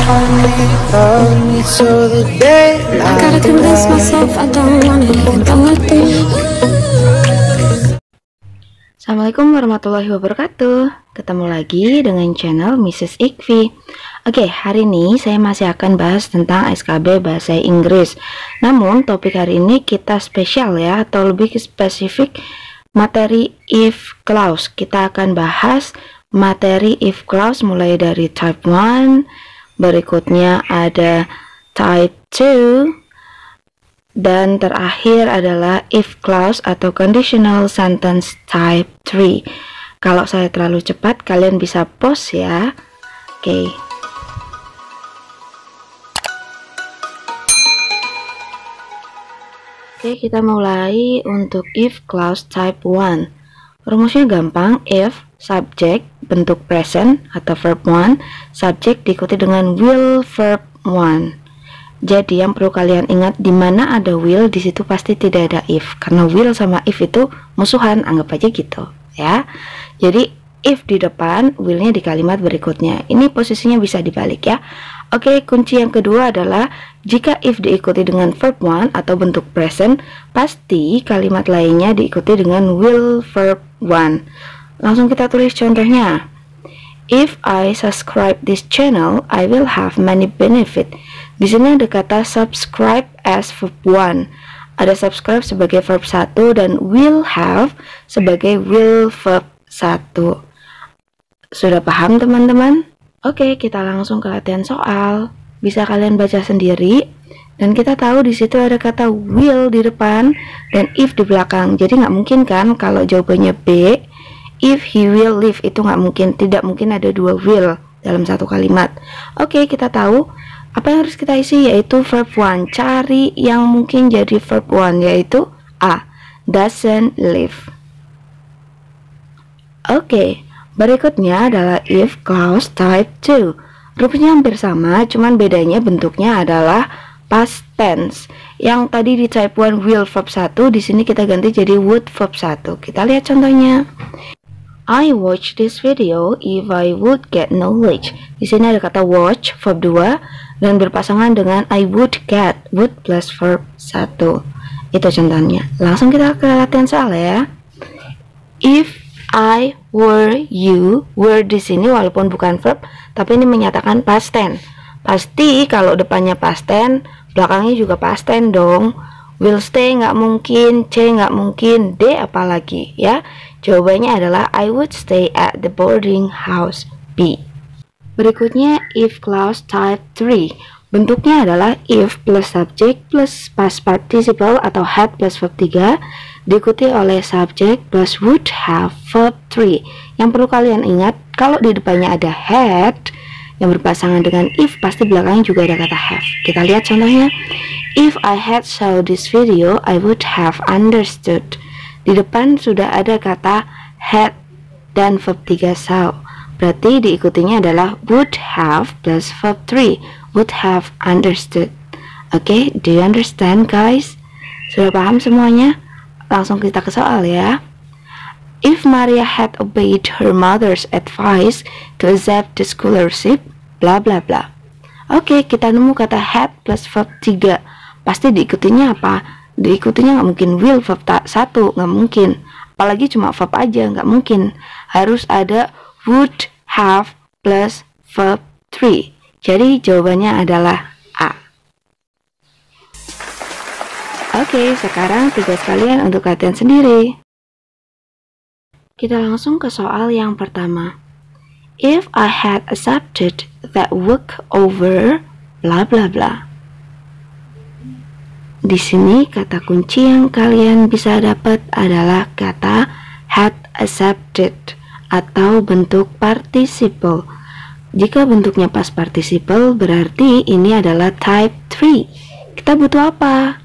Gotta convince myself I don't want it even though I do. Assalamualaikum warahmatullahi wabarakatuh. Ketemu lagi dengan channel Mrs. Ikvi. Oke, hari ini saya masih akan bahas tentang SKB Bahasa Inggris. Namun topik hari ini kita spesial ya, atau lebih spesifik materi if clause. Kita akan bahas materi if clause mulai dari type 1, berikutnya ada type 2, dan terakhir adalah if clause atau conditional sentence type 3. Kalau saya terlalu cepat, kalian bisa pause ya. Oke. Oke, kita mulai untuk if clause type 1. Rumusnya gampang. If subject bentuk present atau verb 1, subject diikuti dengan will verb 1. Jadi yang perlu kalian ingat, di mana ada will di situ pasti tidak ada if, karena will sama if itu musuhan, anggap aja gitu ya. Jadi if di depan, willnya di kalimat berikutnya. Ini posisinya bisa dibalik ya. Oke, kunci yang kedua adalah jika if diikuti dengan verb 1 atau bentuk present, pasti kalimat lainnya diikuti dengan will verb 1. Langsung kita tulis contohnya. If I subscribe this channel, I will have many benefit. Di sini ada kata subscribe as verb 1. Ada subscribe sebagai verb 1 dan will have sebagai will verb 1. Sudah paham teman-teman? Oke, kita langsung ke latihan soal. Bisa kalian baca sendiri. Dan kita tahu di situ ada kata will di depan dan if di belakang. Jadi nggak mungkin kan kalau jawabannya B, if he will live, itu nggak mungkin. Tidak mungkin ada dua will dalam satu kalimat. Oke, kita tahu apa yang harus kita isi, yaitu verb 1. Cari yang mungkin jadi verb 1, yaitu A, doesn't live. Oke, berikutnya adalah if clause type 2. Rumusnya hampir sama, cuman bedanya bentuknya adalah past tense. Yang tadi di type 1 will verb 1, di sini kita ganti jadi would verb 1. Kita lihat contohnya. I watch this video if I would get knowledge. Di sini ada kata watch verb 2 dan berpasangan dengan I would get, would plus verb 1. Itu contohnya. Langsung kita ke latihan soal ya. If I were you, were di sini walaupun bukan verb, tapi ini menyatakan past tense. Pasti kalau depannya past tense, belakangnya juga past tense dong. Will stay nggak mungkin, C nggak mungkin, D apalagi ya. Jawabannya adalah I would stay at the boarding house, B. Berikutnya if clause type 3. Bentuknya adalah if plus subject plus past participle atau had plus verb 3 diikuti oleh subject plus would have verb 3. Yang perlu kalian ingat, kalau di depannya ada had yang berpasangan dengan if, pasti belakangnya juga ada kata have. Kita lihat contohnya. If I had saw this video, I would have understood. Di depan sudah ada kata had dan verb 3 saw. Berarti diikutinya adalah would have plus verb 3, would have understood. Oke, do you understand guys? Sudah paham semuanya? Langsung kita ke soal ya. If Maria had obeyed her mother's advice to accept the scholarship, bla bla bla. Oke, kita nemu kata had plus verb 3. Pasti diikutinya apa? Diikutinya nggak mungkin will verb 1, nggak mungkin. Apalagi cuma verb aja, nggak mungkin. Harus ada would have plus verb 3. Jadi jawabannya adalah A. Oke, sekarang tugas kalian untuk latihan sendiri. Kita langsung ke soal yang pertama. If I had accepted that work over bla bla bla. Di sini kata kunci yang kalian bisa dapat adalah kata had accepted atau bentuk participle. Jika bentuknya past participle, berarti ini adalah type 3. Kita butuh apa?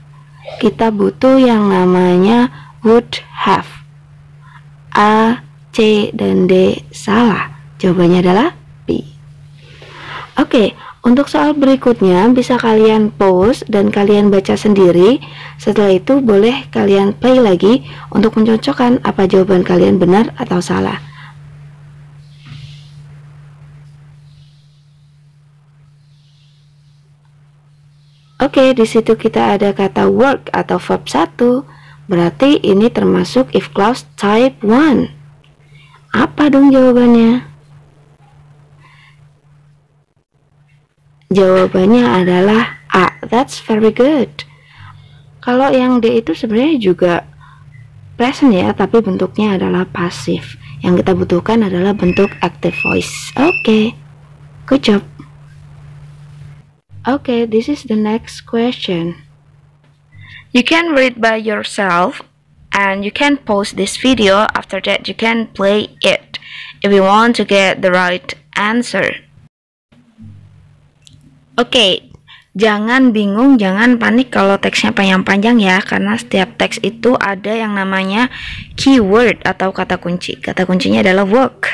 Kita butuh yang namanya would have. A, C, dan D salah. Jawabannya adalah B. Oke, untuk soal berikutnya bisa kalian pause dan kalian baca sendiri. Setelah itu boleh kalian play lagi untuk mencocokkan apa jawaban kalian benar atau salah. Oke, di situ kita ada kata work atau verb 1. Berarti ini termasuk if clause type 1. Apa dong jawabannya? Jawabannya adalah A. That's very good. Kalau yang D itu sebenarnya juga present ya, tapi bentuknya adalah pasif. Yang kita butuhkan adalah bentuk active voice. Oke, good job. Okay, this is the next question. You can read by yourself and you can pause this video. After that you can play it if you want to get the right answer. Oke, jangan bingung, jangan panik kalau teksnya panjang-panjang ya, karena setiap teks itu ada yang namanya keyword atau kata kunci. Kata kuncinya adalah work.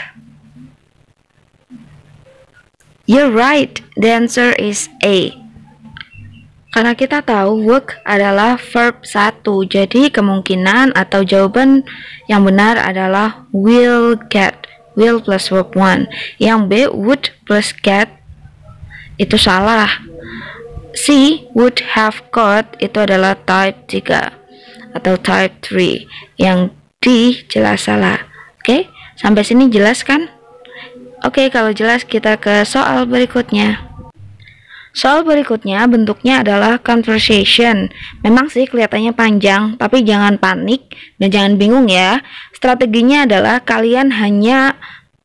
You're right, the answer is A. Karena kita tahu work adalah verb 1, jadi kemungkinan atau jawaban yang benar adalah will get. Will plus verb 1. Yang B, would plus get, itu salah. C, would have got, itu adalah type 3 atau type 3. Yang D jelas salah. Oke, sampai sini jelas kan? Oke, kalau jelas kita ke soal berikutnya. Soal berikutnya bentuknya adalah conversation. Memang sih kelihatannya panjang, tapi jangan panik dan jangan bingung ya. Strateginya adalah kalian hanya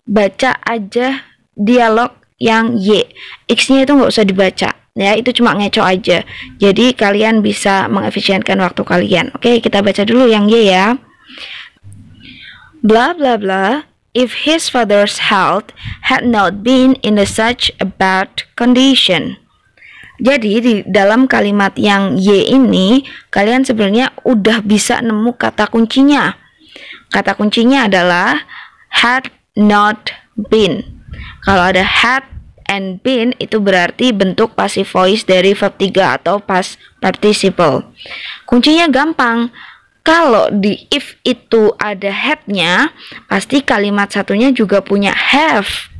baca aja dialog yang Y. X-nya itu nggak usah dibaca ya, itu cuma ngeco aja. Jadi kalian bisa mengefisienkan waktu kalian. Oke, kita baca dulu yang Y ya. Blah blah blah. If his father's health had not been in such a bad condition. Jadi di dalam kalimat yang Y ini kalian sebenarnya udah bisa nemu kata kuncinya. Kata kuncinya adalah had not been. Kalau ada had and been itu berarti bentuk passive voice dari verb 3 atau past participle. Kuncinya gampang. Kalau di if itu ada had-nya, pasti kalimat satunya juga punya have.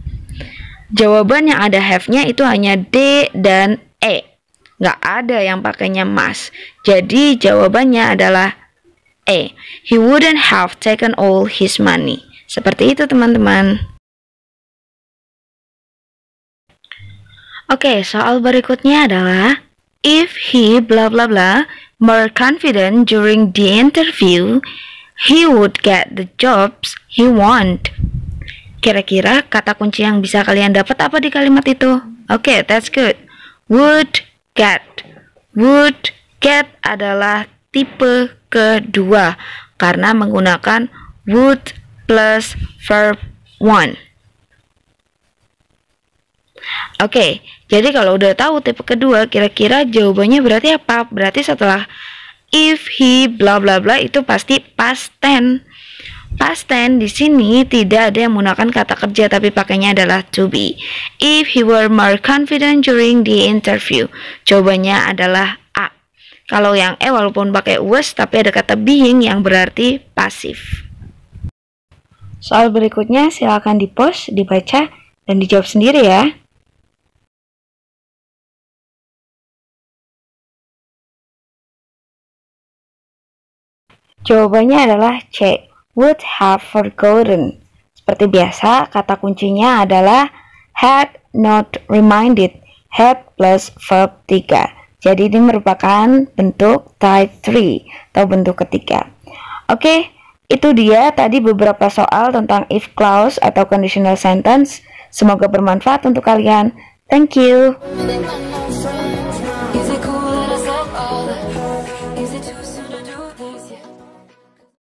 Jawaban yang ada have-nya itu hanya D dan E. Nggak ada yang pakainya must. Jadi jawabannya adalah E. He wouldn't have taken all his money. Seperti itu teman-teman. Oke, soal berikutnya adalah if he blah blah blah more confident during the interview, he would get the jobs he want. Kira-kira kata kunci yang bisa kalian dapat apa di kalimat itu? Oke, that's good. Would get. Would get adalah tipe kedua karena menggunakan would plus verb 1. Oke, jadi kalau udah tahu tipe kedua, kira-kira jawabannya berarti apa? Berarti setelah if he bla bla bla itu pasti past tense. Past tense di sini tidak ada yang menggunakan kata kerja tapi pakainya adalah to be. If he were more confident during the interview, jawabannya adalah A. Kalau yang E walaupun pakai was tapi ada kata being yang berarti pasif. Soal berikutnya silakan di-pause, dibaca dan dijawab sendiri ya. Jawabannya adalah C. Would have forgotten. Seperti biasa, kata kuncinya adalah had not reminded. Had plus verb 3. Jadi ini merupakan bentuk type 3 atau bentuk ketiga. Oke, itu dia tadi beberapa soal tentang if clause atau conditional sentence. Semoga bermanfaat untuk kalian. Thank you.